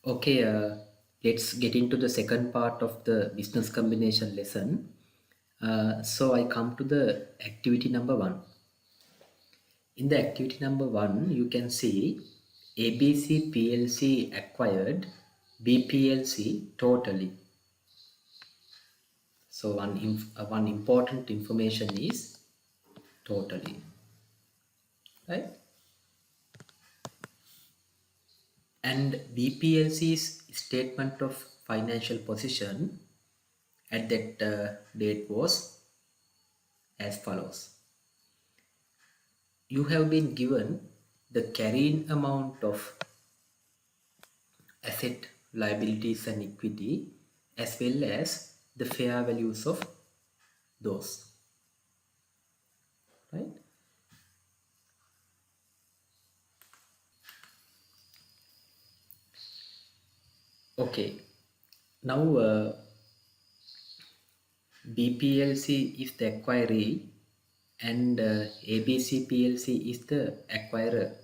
Okay, let's get into the second part of the business combination lesson. So I come to the activity number one. In the activity number one, you can see ABC PLC acquired BPLC totally. So one important information is totally, right? And BPLC's statement of financial position at that date was as follows. You have been given the carrying amount of asset, liabilities and equity as well as the fair values of those, right? Okay, now BPLC is the acquiree and ABC PLC is the acquirer.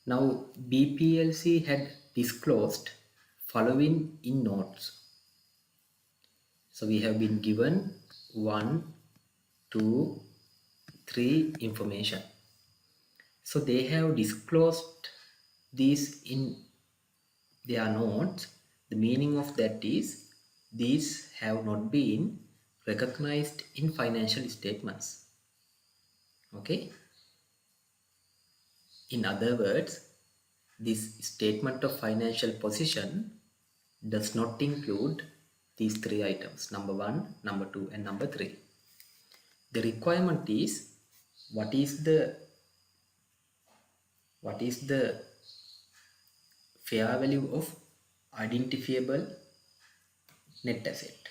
Now BPLC had disclosed following in notes. So we have been given 1, 2, 3 information. So they have disclosed these in their notes. The meaning of that is these have not been recognized in financial statements. Okay. In other words, this statement of financial position does not include these three items, number 1, number 2 and number 3. The requirement is what is the fair value of identifiable net asset,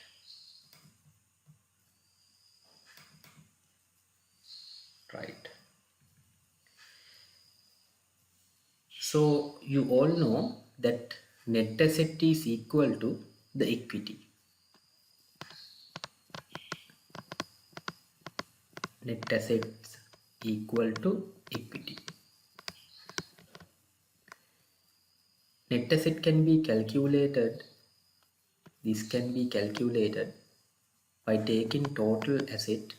right? So you all know that net asset is equal to the equity. Net assets equal to equity. Net asset can be calculated. This can be calculated by taking total asset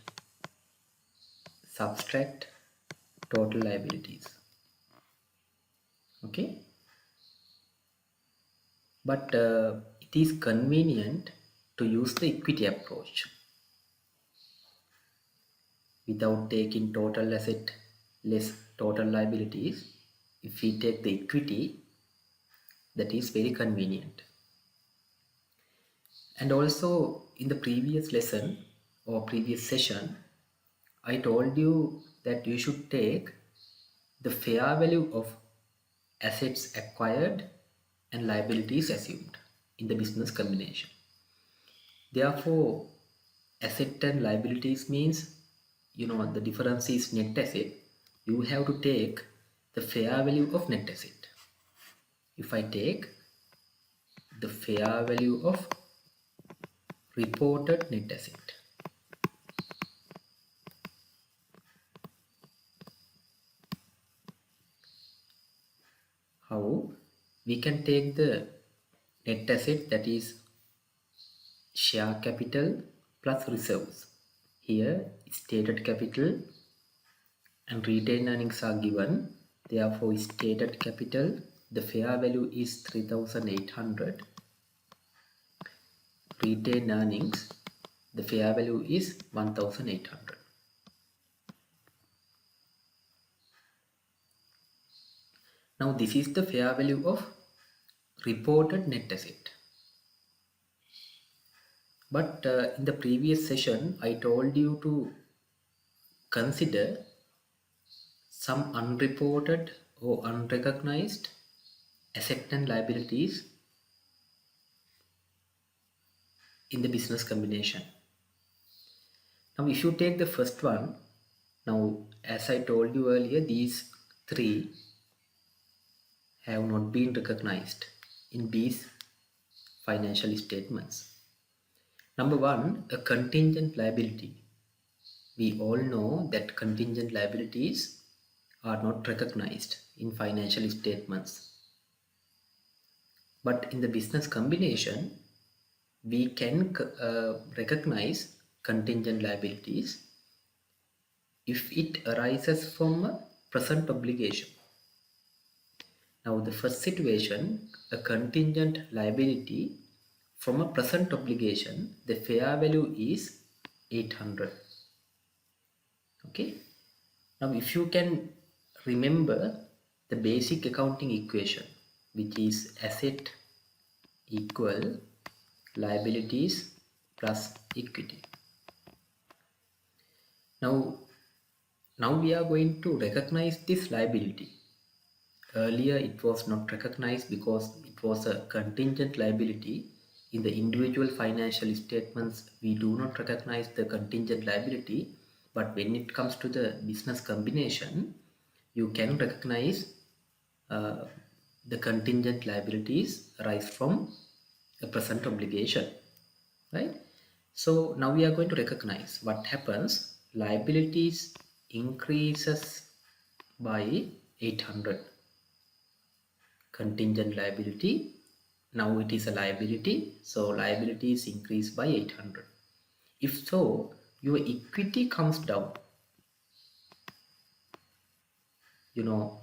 subtract total liabilities. Okay, but it is convenient to use the equity approach without taking total asset less total liabilities. If we take the equity, that is very convenient. And also in the previous lesson or previous session, I told you that you should take the fair value of assets acquired and liabilities assumed in the business combination. Therefore, asset and liabilities means, the difference is net asset. You have to take the fair value of net asset. If I take the fair value of reported net asset, how we can take the net asset, that is share capital plus reserves. Here stated capital and retained earnings are given. Therefore stated capital, the fair value is 3,800. Retained earnings, the fair value is 1,800. Now this is the fair value of reported net asset. But in the previous session, I told you to consider some unreported or unrecognized asset and liabilities in the business combination. Now if you take the first one, now as I told you earlier, these three have not been recognized in these financial statements. Number 1, a contingent liability. We all know that contingent liabilities are not recognized in financial statements. But in the business combination, we can recognize contingent liabilities if it arises from a present obligation. Now, the first situation, a contingent liability from a present obligation, the fair value is 800. Okay. Now, if you can remember the basic accounting equation, which is asset equal liabilities plus equity. Now we are going to recognize this liability. Earlier it was not recognized because it was a contingent liability. In the individual financial statements, we do not recognize the contingent liability, but when it comes to the business combination, you can recognize uh, the contingent liabilities arise from a present obligation, right? So now we are going to recognize what happens. Liabilities increases by 800. Contingent liability, now it is a liability, so liability is increased by 800. If so, your equity comes down, you know,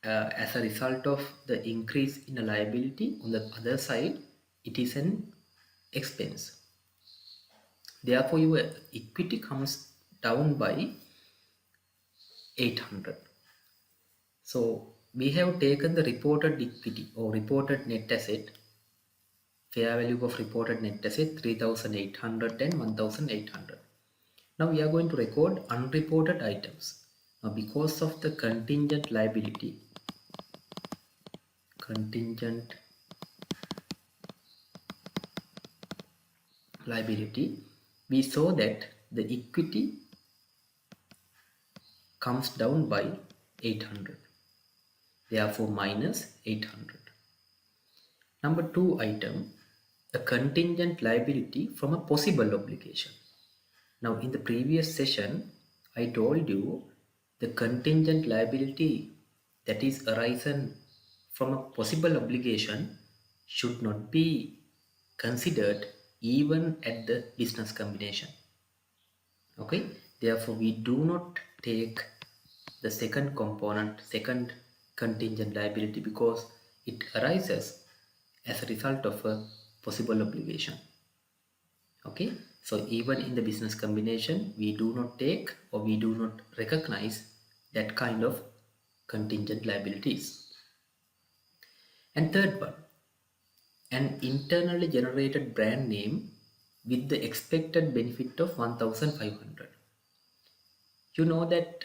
as a result of the increase in a liability. On the other side, it is an expense, therefore your equity comes down by 800. So we have taken the reported equity or reported net asset, fair value of reported net asset 3800 and 1800. Now we are going to record unreported items. Now because of the contingent liability, we saw that the equity comes down by 800, therefore minus 800. Number 2 item, a contingent liability from a possible obligation. Now in the previous session, I told you the contingent liability that is arisen from a possible obligation should not be considered even at the business combination. Okay, therefore we do not take the second component, second contingent liability, because it arises as a result of a possible obligation. Okay, so even in the business combination, we do not take or we do not recognize that kind of contingent liabilities. And third one, an internally generated brand name with the expected benefit of 1500. You know that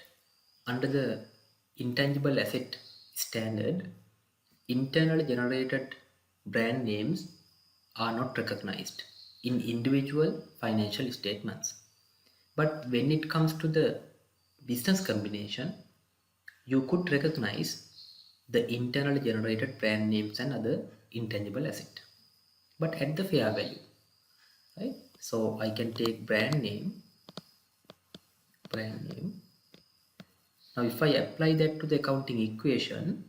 under the intangible asset standard, internally generated brand names are not recognized in individual financial statements. But when it comes to the business combination, you could recognize the internally generated brand names and other intangible asset, but at the fair value, right? So I can take brand name. Now if I apply that to the accounting equation,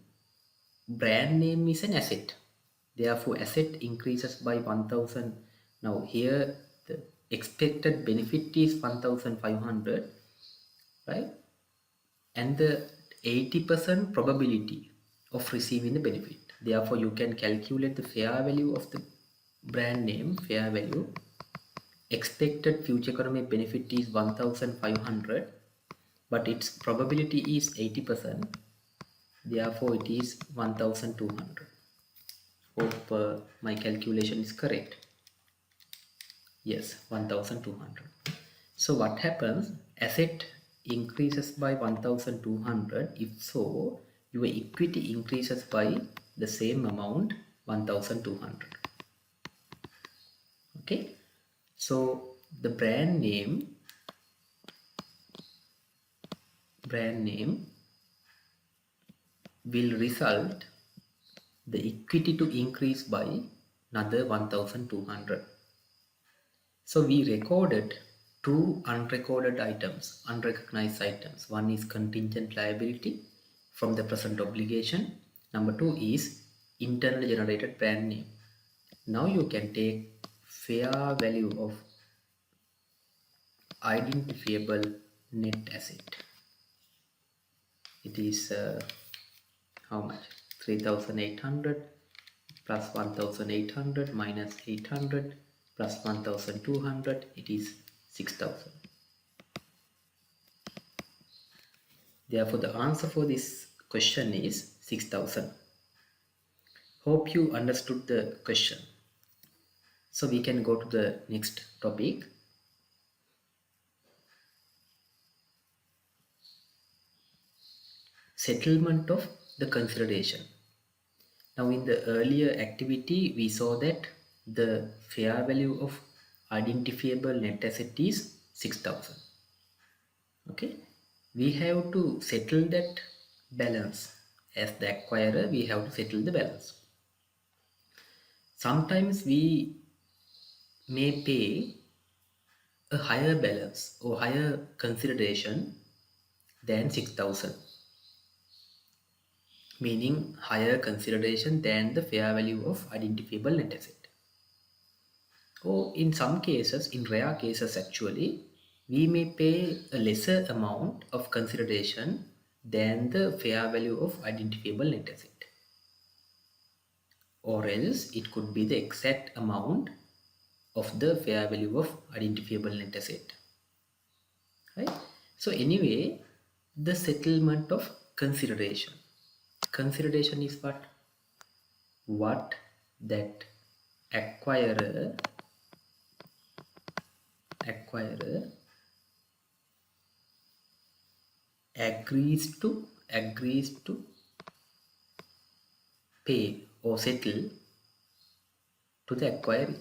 brand name is an asset, therefore asset increases by 1000. Now here the expected benefit is 1500, right? And the 80% probability of receiving the benefit, therefore you can calculate the fair value of the brand name. Fair value, expected future economic benefit is 1500, but its probability is 80%, therefore it is 1200. Hope my calculation is correct. Yes, 1200. So what happens? Asset increases by 1200. If so, your equity increases by the same amount, 1200. Okay. So the brand name will result the equity to increase by another 1200. So we recorded two unrecorded items, unrecognized items. One is contingent liability from the present obligation. Number two is internally generated brand name. Now you can take fair value of identifiable net asset. It is how much? 3800 plus 1800 minus 800 plus 1200, it is 6000. Therefore, the answer for this question is 6000. Hope you understood the question. So we can go to the next topic. Settlement of the consideration. Now in the earlier activity, we saw that the fair value of identifiable net asset is 6000. Okay, we have to settle that balance. As the acquirer, we have to settle the balance. Sometimes we may pay a higher balance or higher consideration than 6000, meaning higher consideration than the fair value of identifiable net asset. Or in some cases, in rare cases actually, we may pay a lesser amount of consideration than the fair value of identifiable net asset. Or else it could be the exact amount of the fair value of identifiable net asset. Right? So anyway, the settlement of consideration. Consideration is what? What that acquirer agrees to pay or settle to the acquiree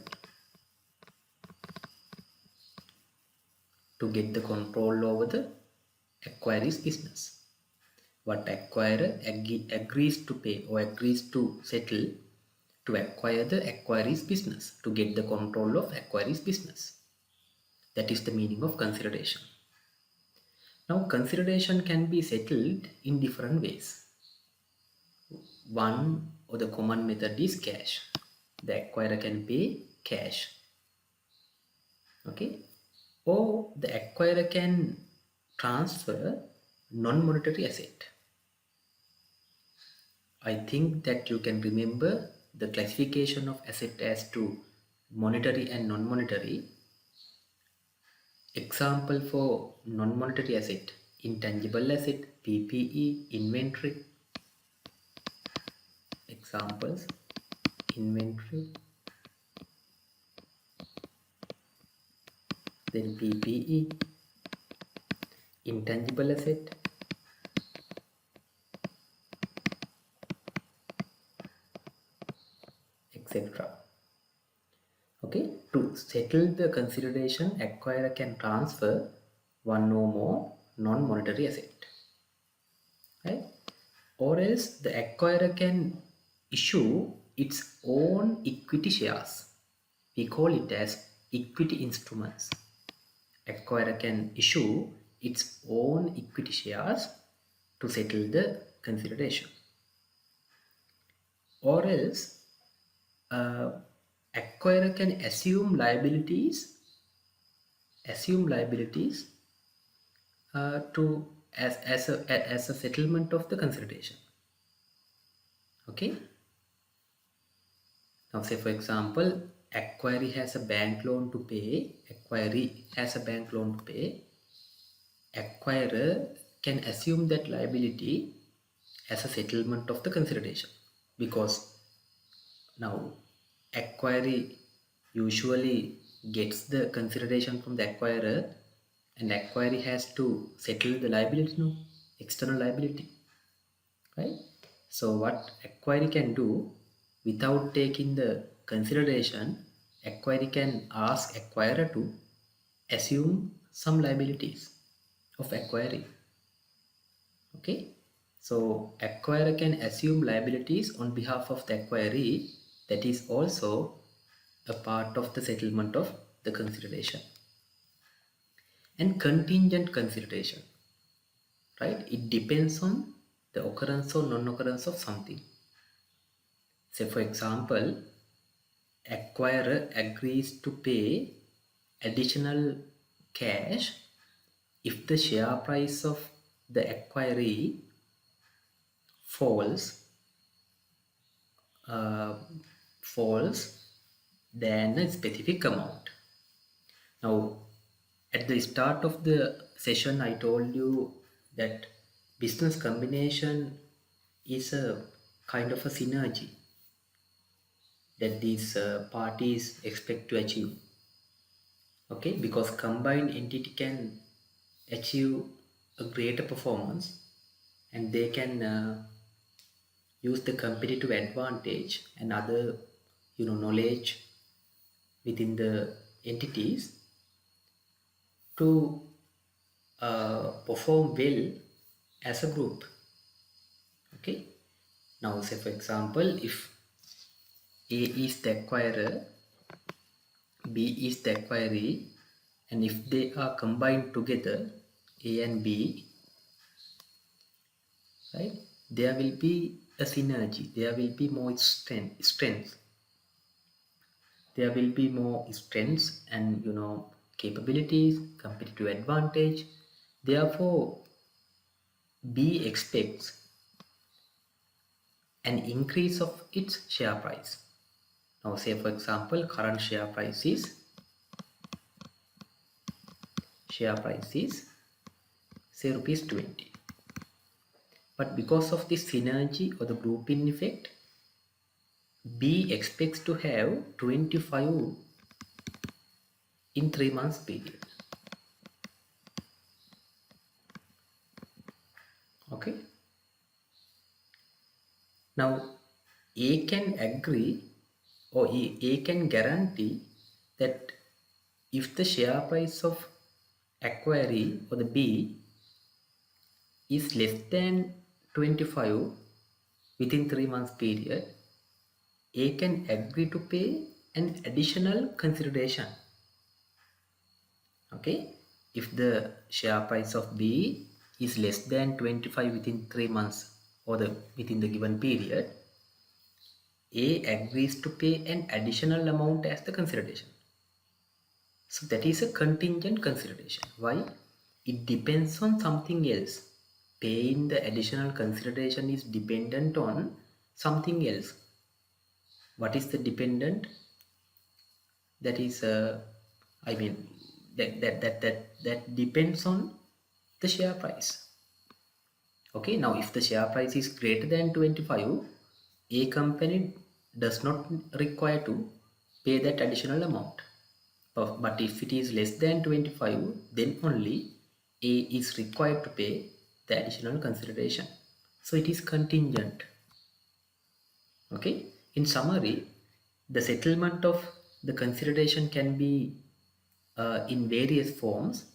to get the control over the acquiree's business. What acquirer agrees to pay or agrees to settle to acquire the acquiree's business, to get the control of acquiree's business. That is the meaning of consideration. Now consideration can be settled in different ways. One or the common method is cash. The acquirer can pay cash. Okay. Or the acquirer can transfer non-monetary asset. I think that you can remember the classification of asset as to monetary and non-monetary. Example for non-monetary asset: intangible asset, PPE, inventory. Examples: inventory, then PPE, intangible asset, etc. Okay, to settle the consideration, acquirer can transfer one or more non-monetary asset, right? Or else the acquirer can issue its own equity shares. We call it as equity instruments. Acquirer can issue its own equity shares to settle the consideration. Or else acquirer can assume liabilities to as a settlement of the consideration. Okay. Now say for example, acquiree has a bank loan to pay. Acquirer can assume that liability as a settlement of the consideration, because now acquiree usually gets the consideration from the acquirer, and acquiree has to settle the liability, no, external liability, right? So what acquiree can do, without taking the consideration, acquiree can ask acquirer to assume some liabilities of acquiree. Okay, so acquirer can assume liabilities on behalf of the acquiree. That is also a part of the settlement of the consideration. And contingent consideration, right? It depends on the occurrence or non-occurrence of something. Say for example, acquirer agrees to pay additional cash if the share price of the acquiree falls uh, falls than a specific amount. Now, at the start of the session, I told you that business combination is a kind of a synergy that these parties expect to achieve. Okay, because combined entity can achieve a greater performance, and they can use the competitive advantage and other knowledge within the entities to perform well as a group. Okay, now say for example, if A is the acquirer, B is the acquiree, and if they are combined together, A and B, right, there will be a synergy, there will be more strength, there will be more strengths and capabilities, competitive advantage. Therefore, B expects an increase of its share price. Now say for example, current share price is say rupees 20. But because of this synergy or the grouping effect, B expects to have 25 in 3 months period. Okay. Now A can agree or A can guarantee that if the share price of acquiree or the B is less than 25 within 3 months period, A can agree to pay an additional consideration. Okay, if the share price of B is less than 25 within 3 months or within the given period, A agrees to pay an additional amount as the consideration. So that is a contingent consideration. Why? It depends on something else. Paying the additional consideration is dependent on something else. What is the dependent? That is I mean that depends on the share price. Okay, now if the share price is greater than 25, a company does not require to pay that additional amount. But if it is less than 25, then only A is required to pay the additional consideration. So it is contingent. Okay, in summary, the settlement of the consideration can be in various forms.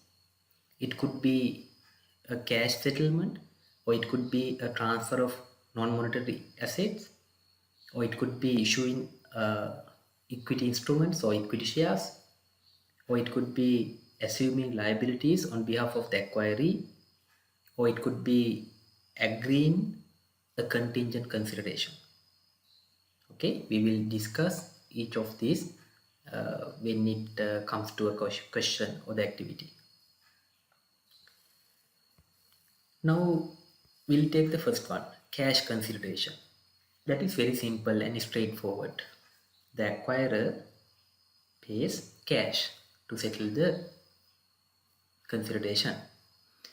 It could be a cash settlement, or it could be a transfer of non-monetary assets, or it could be issuing equity instruments or equity shares, or it could be assuming liabilities on behalf of the acquiree, or it could be agreeing a contingent consideration. Okay, we will discuss each of these when it comes to a question or the activity. Now we'll take the first one, cash consideration. That is very simple and straightforward. The acquirer pays cash to settle the consideration.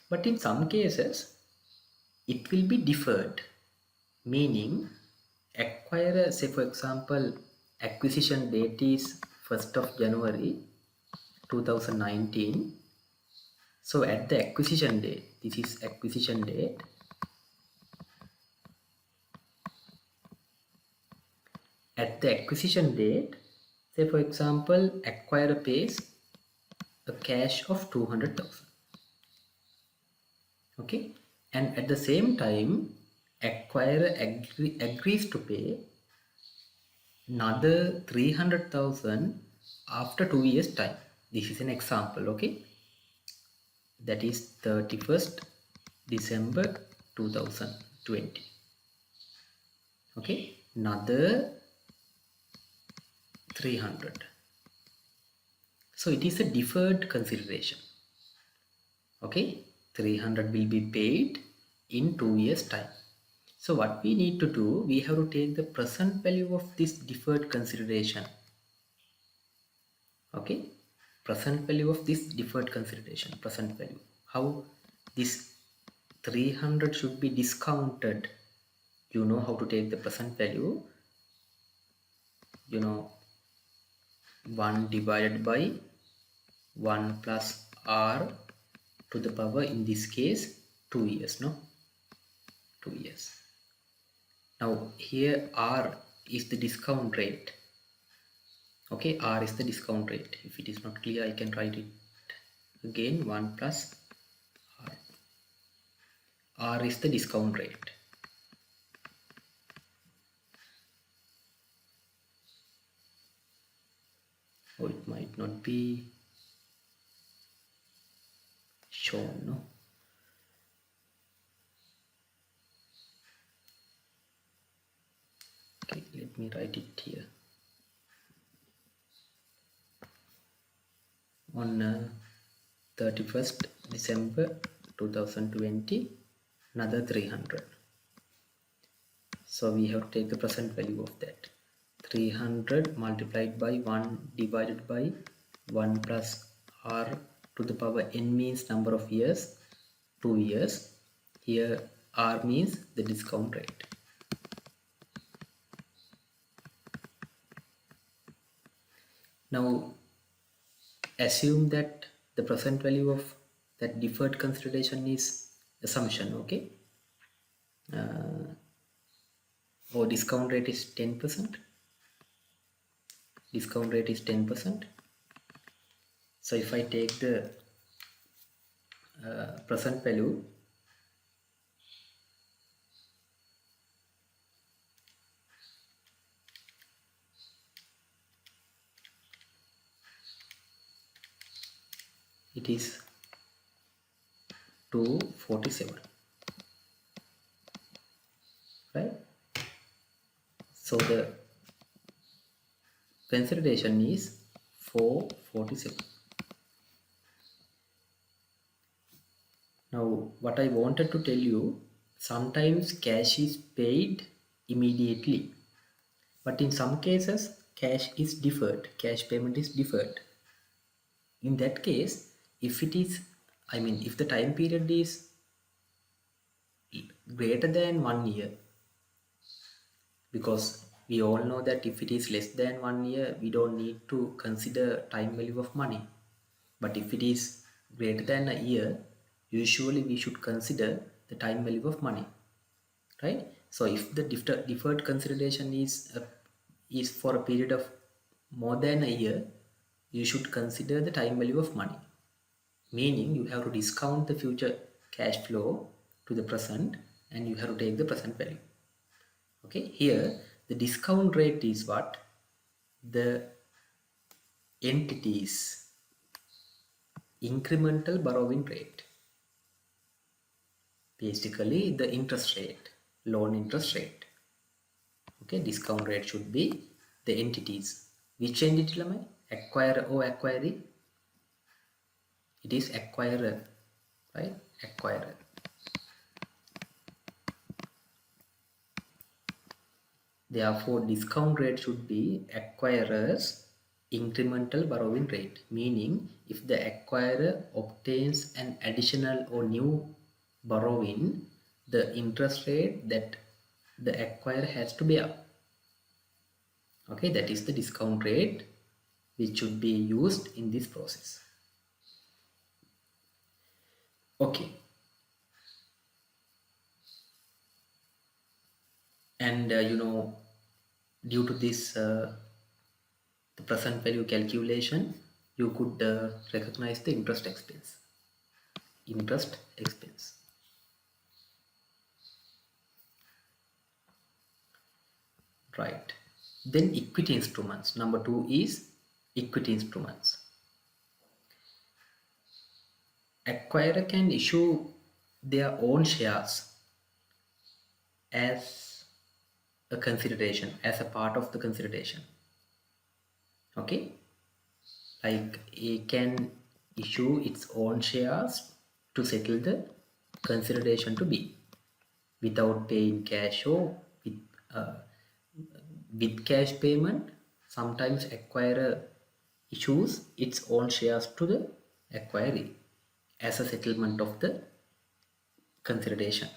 But in some cases, it will be deferred, meaning acquirer, say for example, acquisition date is 1st of January 2019. So at the acquisition date, this is acquisition date, at the acquisition date, say for example, acquirer pays a cash of 200,000. Okay, and at the same time, acquirer agrees to pay another 300,000 after 2 years time. This is an example. Okay, that is 31st December 2020. Okay, another 300. So it is a deferred consideration. Okay, 300 will be paid in 2 years time. So what we need to do, we have to take the present value of this deferred consideration. Okay, present value of this deferred consideration, present value. How this 300 should be discounted. You know how to take the present value. You know, 1 divided by 1 plus r to the power, in this case 2 years, no, 2 years. Now here r is the discount rate. Okay, r is the discount rate. If it is not clear, I can write it again. 1 plus r. R is the discount rate. Oh, it might not be shown, no. Okay, let me write it here. On 31st December 2020, another 300. So we have to take the present value of that. 300 multiplied by 1 divided by 1 plus r to the power n means number of years, 2 years. Here r means the discount rate. Now assume that the present value of that deferred consideration is assumption, okay? Or discount rate is 10%. Discount rate is 10%. So if I take the present value, it is 247, right? So the consideration is 447. Now what I wanted to tell you, sometimes cash is paid immediately, but in some cases cash is deferred, cash payment is deferred. In that case, if it is, I mean, if the time period is greater than 1 year, because we all know that if it is less than 1 year, we don't need to consider time value of money. But if it is greater than a year, usually we should consider the time value of money, right? So if the deferred consideration is for a period of more than a year, you should consider the time value of money. Meaning you have to discount the future cash flow to the present and you have to take the present value. Okay, here the discount rate is what? The entity's incremental borrowing rate. Basically the interest rate, loan interest rate. Okay, discount rate should be the entities. Which entity am I? Acquirer or acquiree? It is acquirer, right? Acquirer. Therefore, discount rate should be acquirer's incremental borrowing rate, meaning if the acquirer obtains an additional or new borrowing, the interest rate that the acquirer has to bear. Okay, that is the discount rate which should be used in this process. Okay. And due to this the present value calculation, you could recognize the interest expense. Right. Then equity instruments. Number 2 is equity instruments. Acquirer can issue their own shares as a consideration, as a part of the consideration. Okay, like A can issue its own shares to settle the consideration to B without paying cash or uh, with cash payment. Sometimes acquirer issues its own shares to the acquiree as a settlement of the consideration.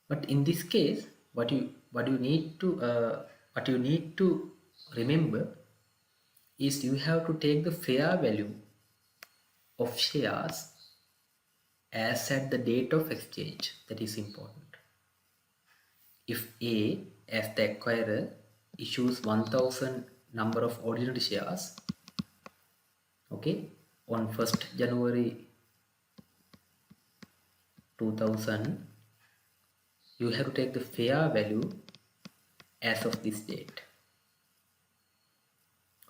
But in this case, what you need to remember is you have to take the fair value of shares as at the date of exchange. That is important. If A, as the acquirer, issues 1000 number of ordinary shares, okay, on 1st January 2000, you have to take the fair value as of this date.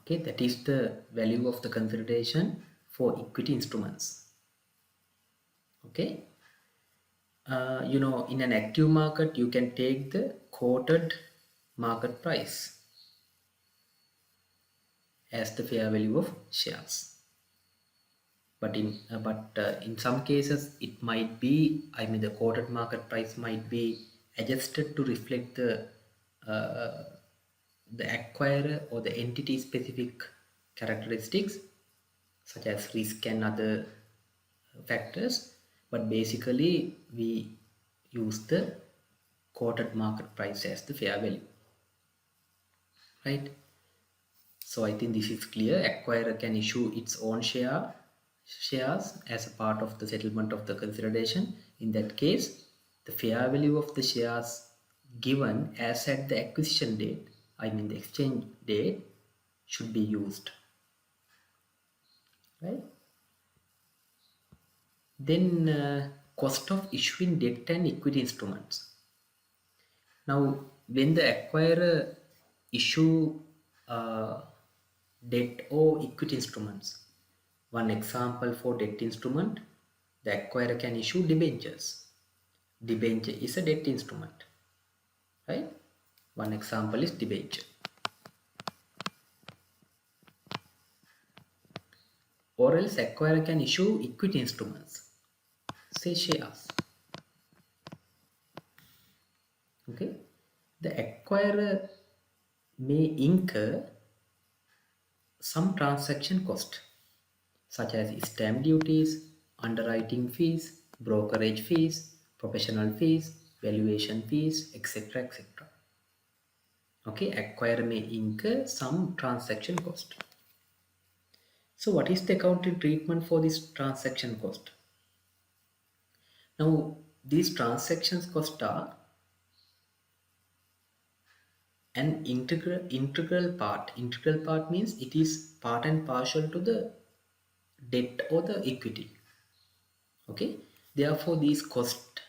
Okay, that is the value of the consideration for equity instruments. Okay, in an active market, you can take the quoted market price as the fair value of shares. But in some cases, it might be, the quoted market price might be adjusted to reflect the acquirer or the entity specific characteristics such as risk and other factors, but basically we use the quoted market price as the fair value, right? So I think this is clear. Acquirer can issue its own shares as a part of the settlement of the consideration. In that case, the fair value of the shares given as at the acquisition date, the exchange date, should be used, right? Then cost of issuing debt and equity instruments. Now, when the acquirer issue debt or equity instruments, one example for debt instrument, the acquirer can issue debentures. Debenture is a debt instrument, right? One example is debenture. Or else acquirer can issue equity instruments, say shares. Okay, the acquirer may incur some transaction cost such as stamp duties, underwriting fees, brokerage fees, professional fees, valuation fees, etc. etc. Okay, acquirer may incur some transaction cost. So what is the accounting treatment for this transaction cost? Now these transactions cost are an integral part. Integral part means it is part and parcel to the debt or the equity. Okay, therefore these costs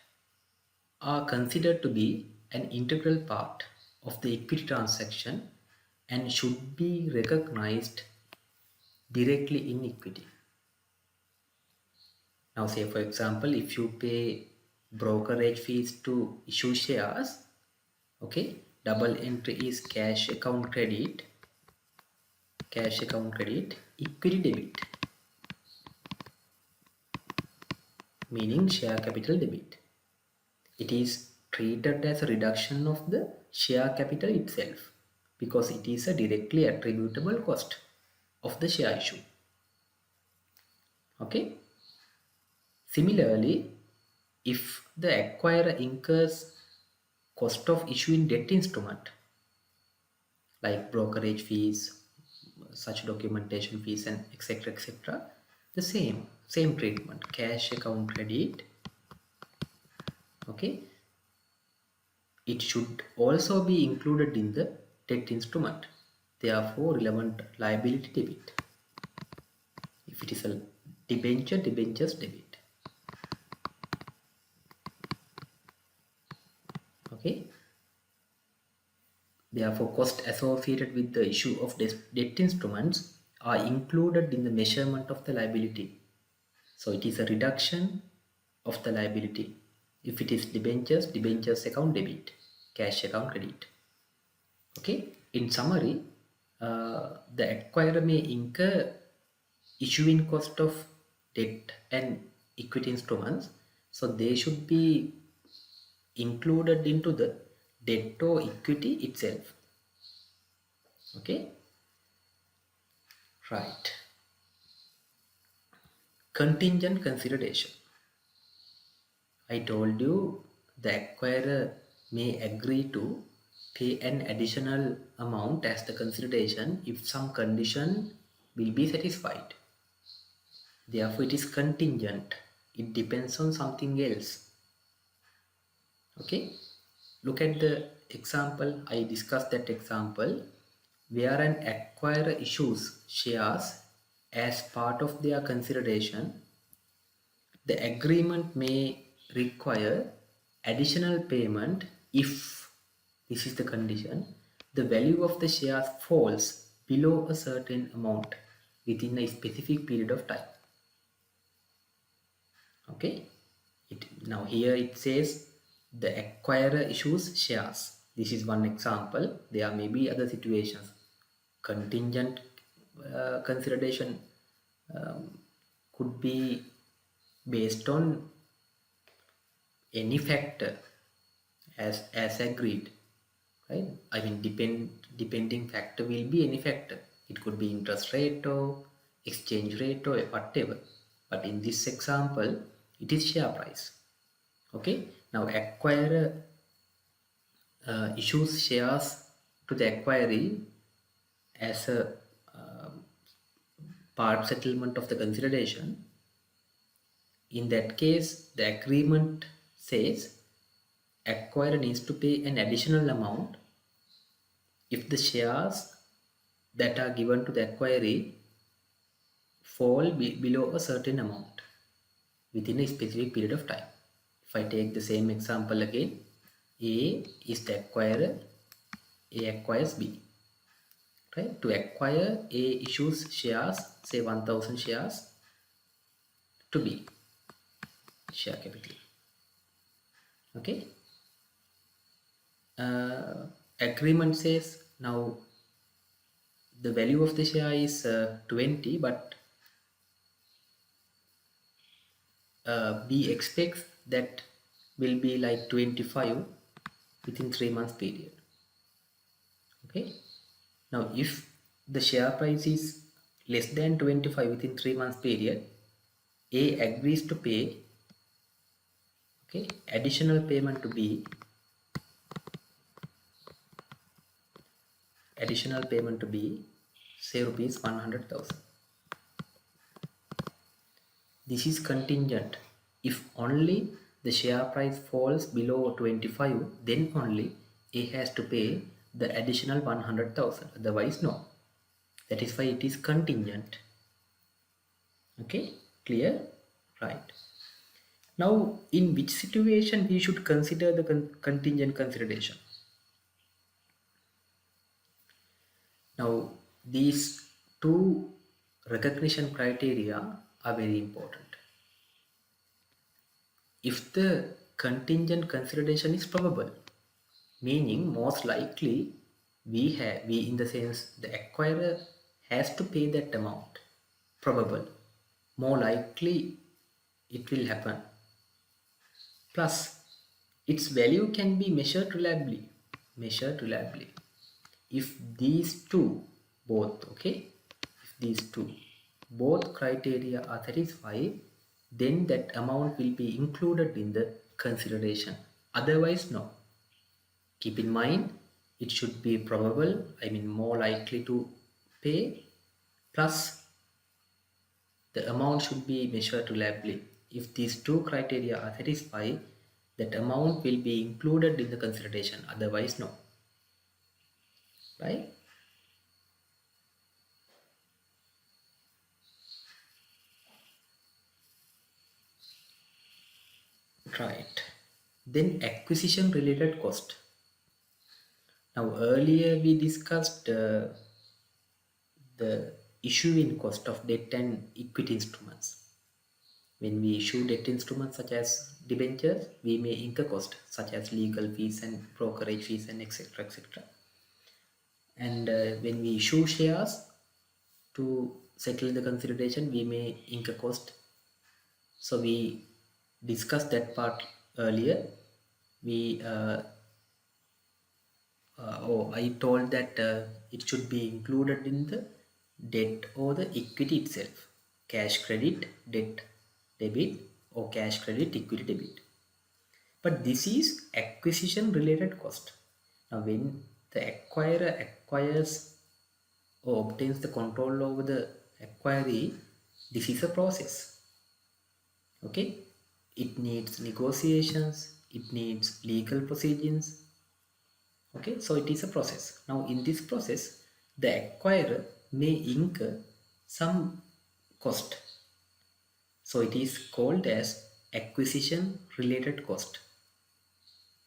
are considered to be an integral part of the equity transaction and should be recognized directly in equity. Now say for example, if you pay brokerage fees to issue shares, okay, double entry is cash account credit, equity debit, meaning share capital debit. It is treated as a reduction of the share capital itself because it is a directly attributable cost of the share issue. Okay. Similarly, if the acquirer incurs cost of issuing debt instrument like brokerage fees, such documentation fees, and etc. etc., the same treatment, cash account credit. Okay, it should also be included in the debt instrument. Therefore, relevant liability debit. If it is a debenture, debentures debit. Okay. Therefore, costs associated with the issue of debt instruments are included in the measurement of the liability. So it is a reduction of the liability. If it is debentures, debentures account debit. cash account credit. Okay, in summary, the acquirer may incur issuing cost of debt and equity instruments, so they should be included into the debt or equity itself. Okay, right. Contingent consideration. I told you the acquirer may agree to pay an additional amount as the consideration if some condition will be satisfied. Therefore, it is contingent. It depends on something else. Okay. Look at the example. I discussed that example where an acquirer issues shares as part of their consideration. The agreement may require additional payment if, this is the condition, the value of the shares falls below a certain amount within a specific period of time. Okay. Now here it says the acquirer issues shares. This is one example. There may be other situations. Contingent consideration could be based on any factor as agreed, right? I mean, depending factor will be any factor. It could be interest rate or exchange rate or whatever. But in this example, it is share price. Okay. Now acquirer issues shares to the acquiree as a part settlement of the consideration. In that case, the agreement says acquirer needs to pay an additional amount if the shares that are given to the acquiree fall below a certain amount within a specific period of time. If I take the same example again, A is the acquirer, A acquires B. Right? To acquire, A issues shares, say 1000 shares to B, share capital. Okay. Agreement says now the value of the share is 20, but B expects that will be like 25 within 3 months period. Okay. Now if the share price is less than 25 within 3 months period, A agrees to pay, okay, additional payment to B, say rupees 100,000. This is contingent. If only the share price falls below 25, then only A has to pay the additional 100,000. Otherwise, no. That is why it is contingent. Okay, clear? Right. Now, in which situation we should consider the contingent consideration? Now, these two recognition criteria are very important. If the contingent consideration is probable, meaning most likely we in the sense the acquirer has to pay that amount, probable, more likely it will happen, plus its value can be measured reliably. If these two both, okay, if these two both criteria are satisfied, then that amount will be included in the consideration. Otherwise, no. Keep in mind, it should be probable, I mean more likely to pay, plus the amount should be measured reliably. If these two criteria are satisfied, that amount will be included in the consideration. Otherwise, no. Right? Right. Then acquisition related cost. Now earlier we discussed the issuing cost of debt and equity instruments. When we issue debt instruments such as debentures, we may incur costs such as legal fees and brokerage fees and etc. etc. And when we issue shares to settle the consideration, we may incur cost. So we discussed that part earlier. We I told that it should be included in the debt or the equity itself. Cash credit, debt debit, or cash credit, equity debit. But this is acquisition related cost. Now when the acquirer acquires or obtains the control over the acquiree, this is a process. Okay, it needs negotiations, it needs legal proceedings. Okay, so it is a process. Now in this process, the acquirer may incur some cost. So it is called as acquisition related cost.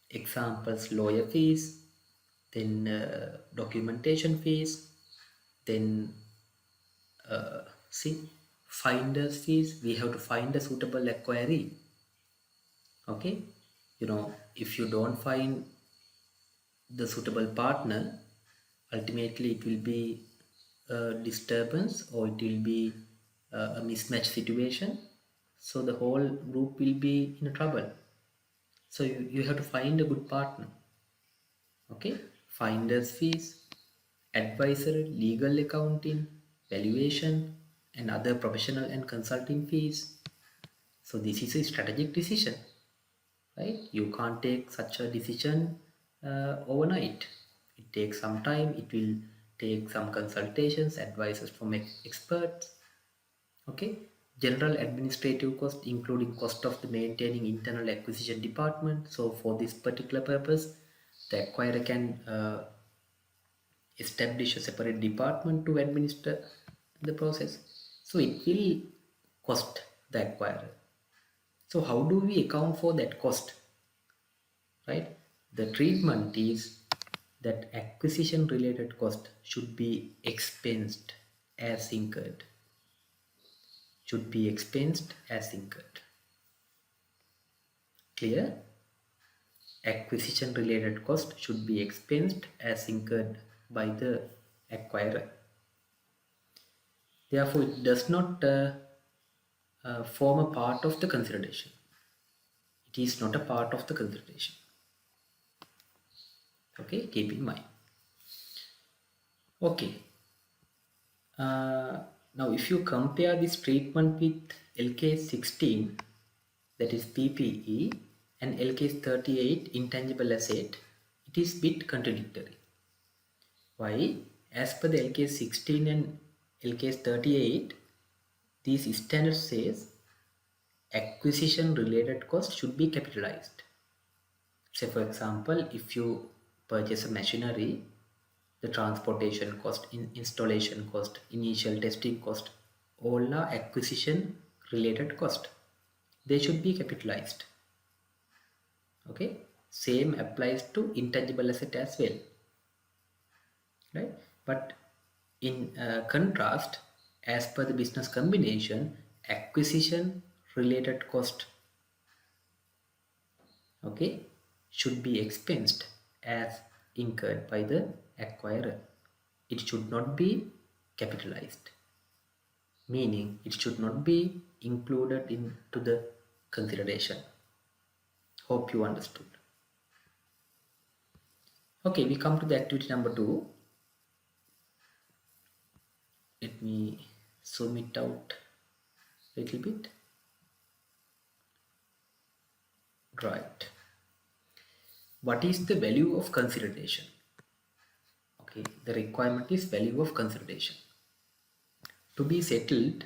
Examples: lawyer fees, then documentation fees, then see, finder's fees. We have to find a suitable acquiree. Okay, if you don't find the suitable partner, ultimately it will be a disturbance, or it will be a mismatch situation. So the whole group will be in trouble. So you have to find a good partner. Okay, finder's fees, advisory, legal, accounting, valuation, and other professional and consulting fees. So this is a strategic decision, right? You can't take such a decision overnight. It takes some time. It will take some consultations, advices from experts. Okay, general administrative cost, including cost of the maintaining internal acquisition department. So for this particular purpose, the acquirer can establish a separate department to administer the process. So it will cost the acquirer. So how do we account for that cost? Right? The treatment is that acquisition related cost should be expensed as incurred. Should be expensed as incurred. Clear? Acquisition related cost should be expensed as incurred by the acquirer. Therefore, it does not form a part of the consideration. It is not a part of the consideration. Okay, keep in mind. Okay. Now, if you compare this treatment with LKS 16, that is PPE, and LKS 38, intangible asset, it is bit contradictory. Why? As per the LKS 16 and LKS 38, these standards says acquisition related cost should be capitalized. Say for example, if you purchase a machinery, the transportation cost, installation cost, initial testing cost, all are acquisition related cost. They should be capitalized. Okay, same applies to intangible asset as well, right? But in contrast, as per the business combination, acquisition related cost, okay, should be expensed as incurred by the acquirer. It should not be capitalized, meaning it should not be included into the consideration. Hope you understood. Okay, we come to the activity number 2. Let me zoom it out a little bit. Right. What is the value of consideration? Okay, the requirement is value of consideration to be settled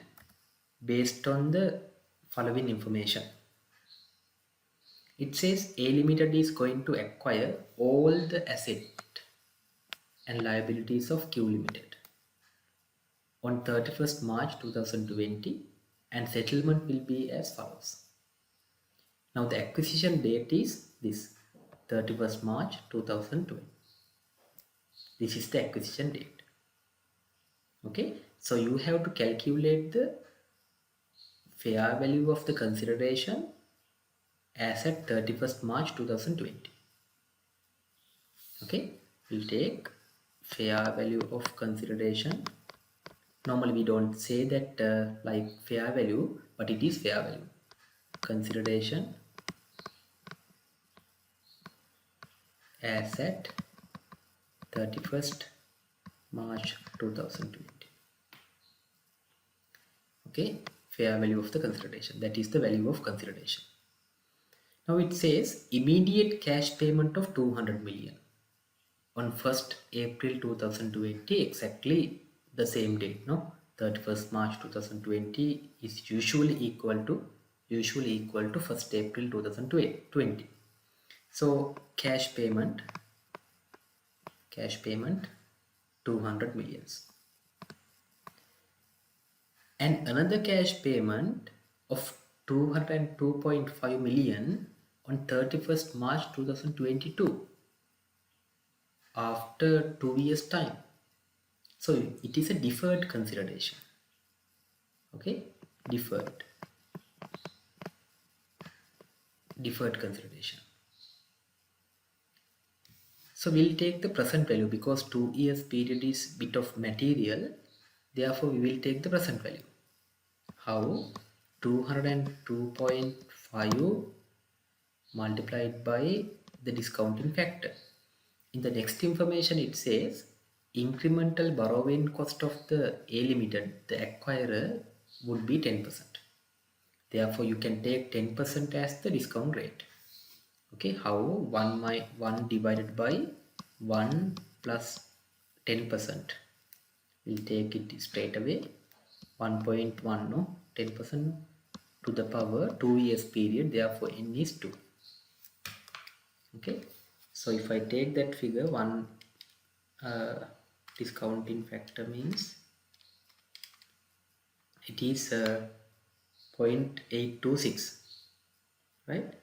based on the following information. It says A Limited is going to acquire all the assets and liabilities of Q Limited on 31st March 2020, and settlement will be as follows. Now the acquisition date is this 31st March 2020. This is the acquisition date. Okay, so you have to calculate the fair value of the consideration as at 31st March 2020. Okay, we'll take fair value of consideration. Normally we don't say that like fair value, but it is fair value. Consideration as at 31st March 2020. Okay, fair value of the consideration, that is the value of consideration. Now it says immediate cash payment of 200 million on 1st April 2020, exactly the same date, no? 31st March 2020 is usually equal to 1st April 2020. So cash payment 200 millions, and another cash payment of 202.5 million on 31st March 2022 after 2 years time. So it is a deferred consideration. Okay, deferred consideration. So we'll take the present value because 2 years period is bit of material, therefore we will take the present value. How? 202.5 multiplied by the discounting factor. In the next information it says incremental borrowing cost of the A Limited, the acquirer, would be 10%. Therefore you can take 10% as the discount rate. Okay, how? 1 divided by 1 plus 10%. We'll take it straight away. 1.1, no? 10% to the power 2 years period, therefore n is 2. Okay, so if I take that figure, 1 discounting factor means it is 0.826, right?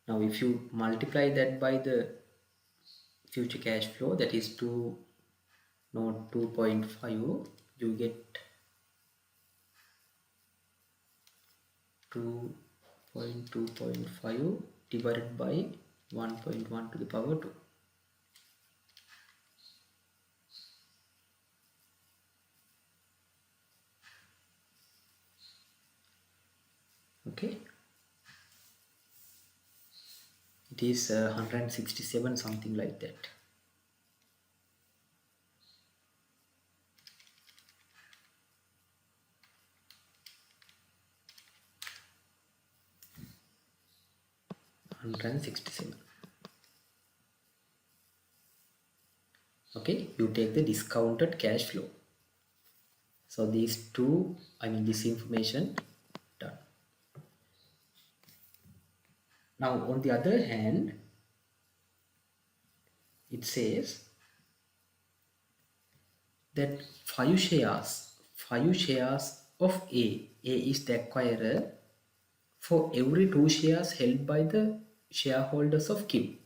Now if you multiply that by the future cash flow, that is 2.5, you get 2.2.5 divided by 1.1 to the power 2. Okay, it is 167, something like that. Okay, you take the discounted cash flow. So these two, this information done. Now on the other hand, it says that 5 shares of A is the acquirer, for every 2 shares held by the shareholders of Q.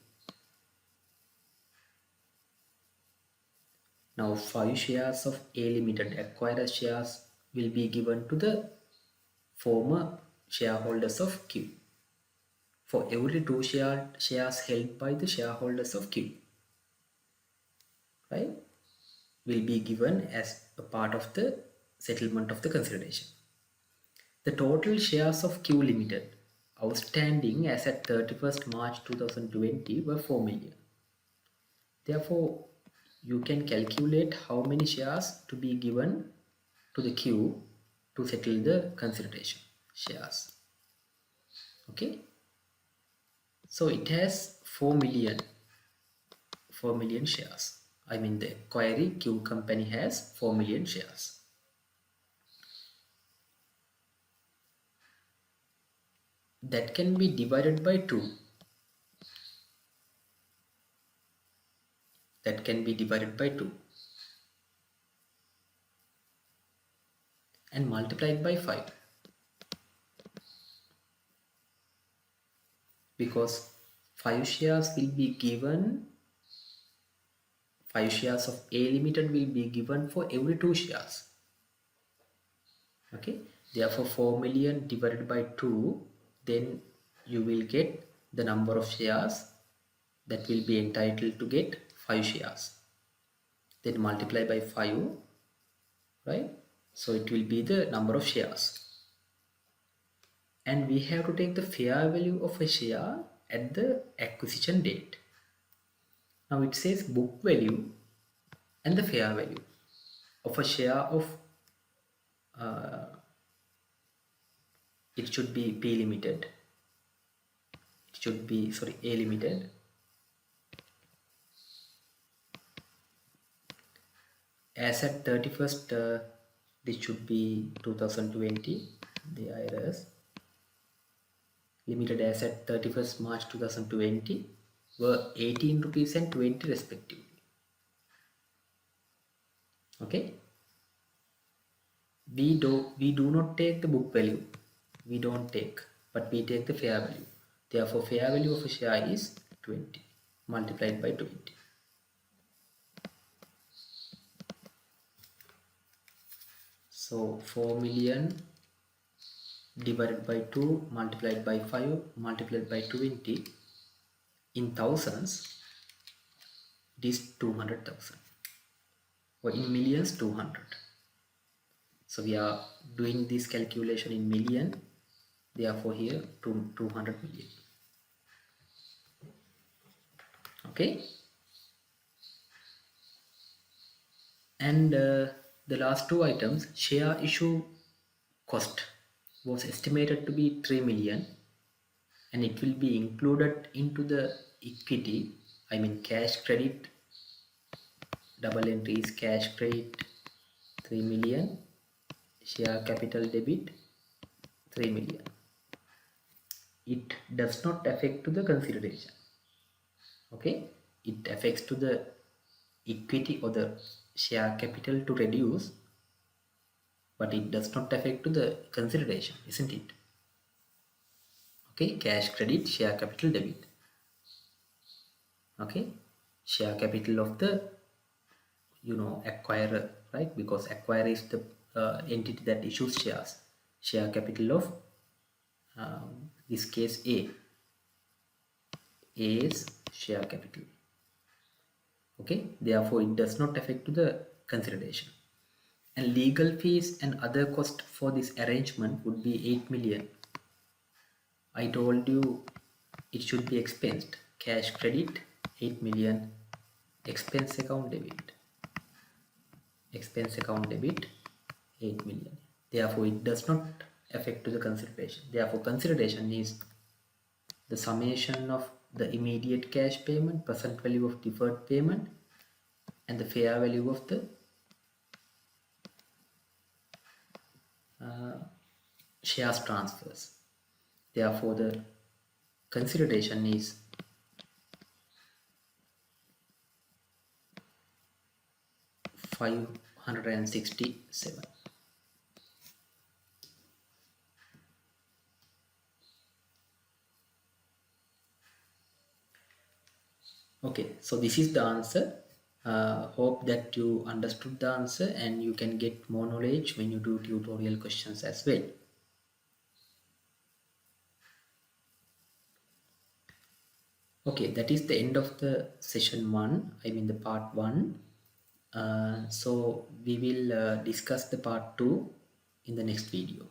Now 5 shares of A Limited acquirer shares will be given to the former shareholders of Q, for every 2 shares held by the shareholders of Q, right, will be given as a part of the settlement of the consideration. The total shares of Q Limited outstanding as at 31st March 2020 were 4 million. Therefore, you can calculate how many shares to be given to the Q to settle the consideration shares. Okay, so it has 4 million shares. The acquiring Q company has 4 million shares. That can be divided by 2. And multiplied by 5, because 5 shares will be given, 5 shares of A Limited will be given for every 2 shares. Okay, Therefore 4 million divided by 2, then you will get the number of shares that will be entitled to get 5 shares. Then multiply by 5, right? So it will be the number of shares. And we have to take the fair value of a share at the acquisition date. Now it says book value and the fair value of a share of it should be P limited, it should be A limited, as at 31st this should be 2020, the IRS limited as at 31st March 2020 were 18 rupees and 20 respectively. Okay, we do not take the book value, we don't take, but we take the fair value. Therefore fair value of a share is 20 multiplied by 20. So 4 million divided by 2 multiplied by 5 multiplied by 20 in thousands, it is 200,000, or in millions 200. So we are doing this calculation in million, therefore here 200 million. Okay, and the last two items, share issue cost was estimated to be 3 million, and it will be included into the equity, I mean cash credit, double entries, cash credit 3 million, share capital debit 3 million. It does not affect to the consideration. Okay, it affects to the equity or the share capital to reduce, but it does not affect to the consideration, isn't it? Okay, cash credit, share capital debit. Okay, share capital of the acquirer, right? Because acquirer is the entity that issues shares. Share capital of this case A is share capital. Okay, therefore it does not affect to the consideration. And legal fees and other cost for this arrangement would be 8 million. I told you it should be expensed. Cash credit 8 million, expense account debit. Expense account debit 8 million. Therefore it does not affect to the consideration. Therefore consideration is the summation of the immediate cash payment, present value of deferred payment, and the fair value of the shares transfers. Therefore the consideration is $567. Okay, so this is the answer. Hope that you understood the answer and you can get more knowledge when you do tutorial questions as well. Okay, that is the end of the session 1, I mean the part 1. So we will discuss the part 2 in the next video.